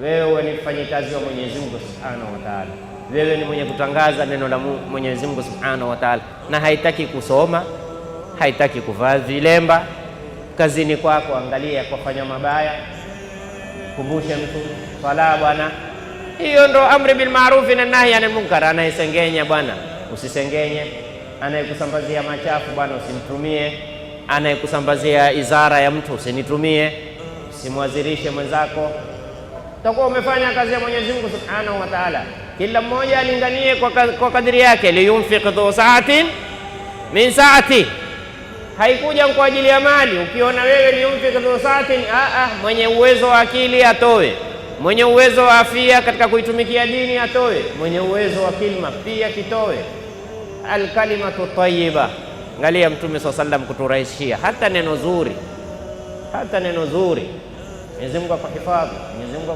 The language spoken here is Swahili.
wewe ni mfanyikazi wa Mwenyezi Mungu Subhanahu wa Ta'ala. Wewe ni mwenye kutangaza neno la Mwenyezi Mungu Subhanahu wa Ta'ala, na haitaki kusoma, haitaki kuvaa vilemba. Kazini kwako angalia kufanya mabaya, kumbushe mtu sala bwana. Hiyo ndo amri bil ma'ruf na nahi anil munkar. Anayesengenya bwana usisengenye, anayekusambazia machafu bwana usimtumie, anayekusambazia izara ya mtu usinitumie, usimwazirishe mwenzako. Utakuwa umefanya kazi ya Mwenyezi Mungu Subhanahu wa Ta'ala. Kila mmoja alinganie kwa kadiri yake. Liyunfiq dhu sa'atin min sa'ati, haikuja kwa ajili ya mali. Ukiona wewe liyunfiq dhu sa'atin, mwenye uwezo wa akili atoe, mwenye uwezo wa afya katika kuitumikia dini atoe, mwenye uwezo wa kilma pia kitoe. Alkalimatu tayyiba, angalia Mtume SAW kuturahisishia hata neno zuri, hata neno zuri. Mwenyezi Mungu akuhifadhi, Mwenyezi Mungu